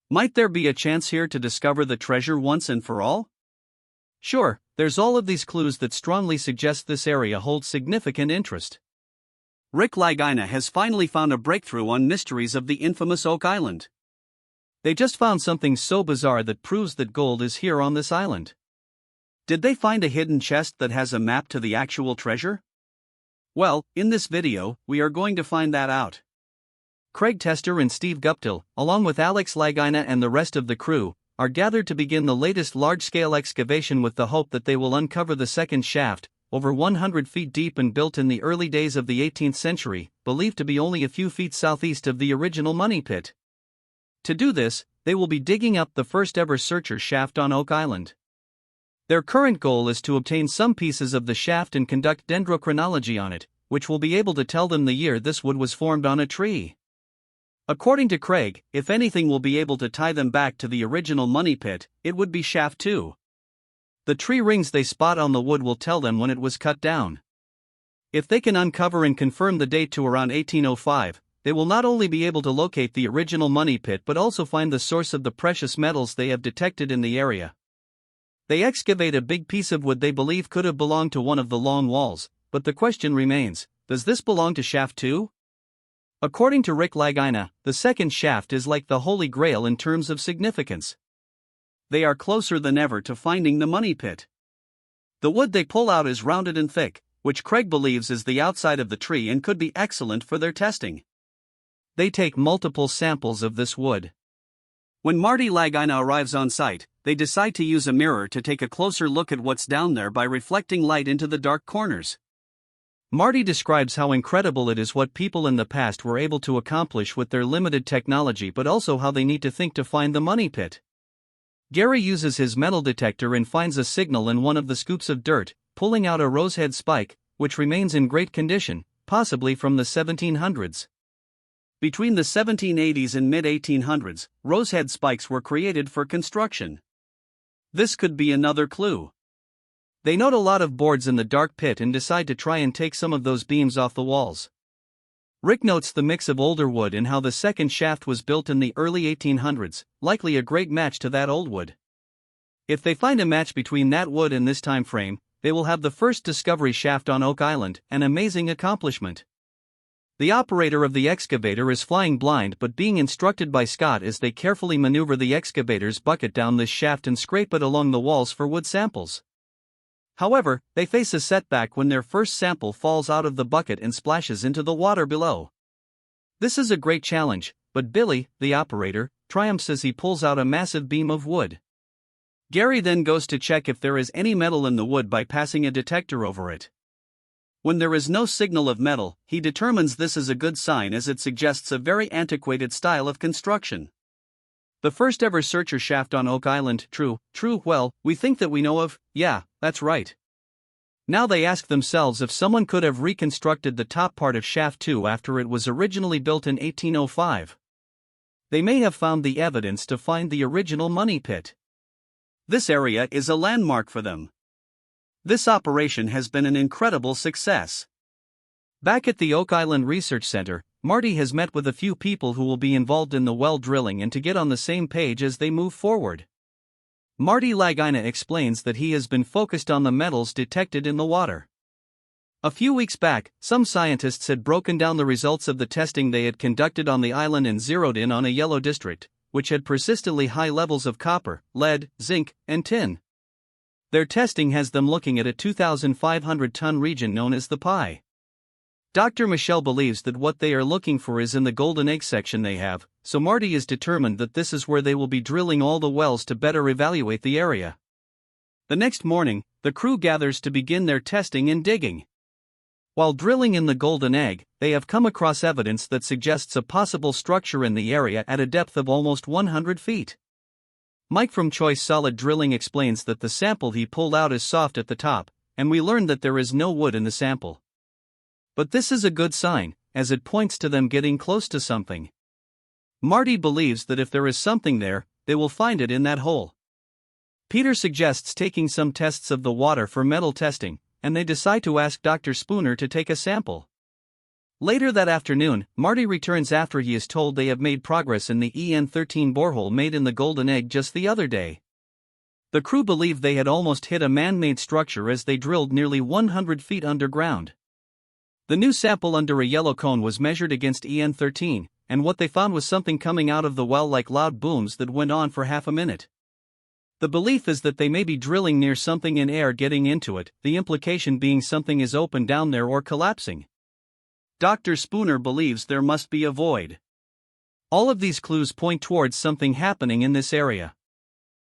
Might there be a chance here to discover the treasure once and for all? Sure, there's all of these clues that strongly suggest this area holds significant interest. Rick Lagina has finally found a breakthrough on mysteries of the infamous Oak Island. They just found something so bizarre that proves that gold is here on this island. Did they find a hidden chest that has a map to the actual treasure? Well, in this video, we are going to find that out. Craig Tester and Steve Guptill, along with Alex Lagina and the rest of the crew, are gathered to begin the latest large-scale excavation with the hope that they will uncover the second shaft, over 100 feet deep and built in the early days of the 18th century, believed to be only a few feet southeast of the original money pit. To do this, they will be digging up the first-ever searcher shaft on Oak Island. Their current goal is to obtain some pieces of the shaft and conduct dendrochronology on it, which will be able to tell them the year this wood was formed on a tree. According to Craig, if anything will be able to tie them back to the original money pit, it would be shaft 2. The tree rings they spot on the wood will tell them when it was cut down. If they can uncover and confirm the date to around 1805, they will not only be able to locate the original money pit but also find the source of the precious metals they have detected in the area. They excavate a big piece of wood they believe could have belonged to one of the long walls, but the question remains, does this belong to shaft 2? According to Rick Lagina, the second shaft is like the Holy Grail in terms of significance. They are closer than ever to finding the money pit. The wood they pull out is rounded and thick, which Craig believes is the outside of the tree and could be excellent for their testing. They take multiple samples of this wood. When Marty Lagina arrives on site, they decide to use a mirror to take a closer look at what's down there by reflecting light into the dark corners. Marty describes how incredible it is what people in the past were able to accomplish with their limited technology, but also how they need to think to find the money pit. Gary uses his metal detector and finds a signal in one of the scoops of dirt, pulling out a rosehead spike, which remains in great condition, possibly from the 1700s. Between the 1780s and mid-1800s, rosehead spikes were created for construction. This could be another clue. They note a lot of boards in the dark pit and decide to try and take some of those beams off the walls. Rick notes the mix of older wood and how the second shaft was built in the early 1800s, likely a great match to that old wood. If they find a match between that wood and this time frame, they will have the first discovery shaft on Oak Island, an amazing accomplishment. The operator of the excavator is flying blind but being instructed by Scott as they carefully maneuver the excavator's bucket down this shaft and scrape it along the walls for wood samples. However, they face a setback when their first sample falls out of the bucket and splashes into the water below. This is a great challenge, but Billy, the operator, triumphs as he pulls out a massive beam of wood. Gary then goes to check if there is any metal in the wood by passing a detector over it. When there is no signal of metal, he determines this is a good sign as it suggests a very antiquated style of construction. The first ever searcher shaft on Oak Island, true, well, we think that we know of, yeah, that's right. Now they ask themselves if someone could have reconstructed the top part of shaft 2 after it was originally built in 1805. They may have found the evidence to find the original money pit. This area is a landmark for them. This operation has been an incredible success. Back at the Oak Island Research Center, Marty has met with a few people who will be involved in the well drilling and to get on the same page as they move forward. Marty Lagina explains that he has been focused on the metals detected in the water. A few weeks back, some scientists had broken down the results of the testing they had conducted on the island and zeroed in on a yellow district, which had persistently high levels of copper, lead, zinc, and tin. Their testing has them looking at a 2,500-ton region known as the Pie. Dr. Michelle believes that what they are looking for is in the golden egg section they have, so Marty is determined that this is where they will be drilling all the wells to better evaluate the area. The next morning, the crew gathers to begin their testing and digging. While drilling in the golden egg, they have come across evidence that suggests a possible structure in the area at a depth of almost 100 feet. Mike from Choice Solid Drilling explains that the sample he pulled out is soft at the top, and we learned that there is no wood in the sample. But this is a good sign, as it points to them getting close to something. Marty believes that if there is something there, they will find it in that hole. Peter suggests taking some tests of the water for metal testing, and they decide to ask Dr. Spooner to take a sample. Later that afternoon, Marty returns after he is told they have made progress in the EN13 borehole made in the Golden Egg just the other day. The crew believed they had almost hit a man-made structure as they drilled nearly 100 feet underground. The new sample under a yellow cone was measured against EN13, and what they found was something coming out of the well like loud booms that went on for half a minute. The belief is that they may be drilling near something in air getting into it, the implication being something is open down there or collapsing. Dr. Spooner believes there must be a void. All of these clues point towards something happening in this area.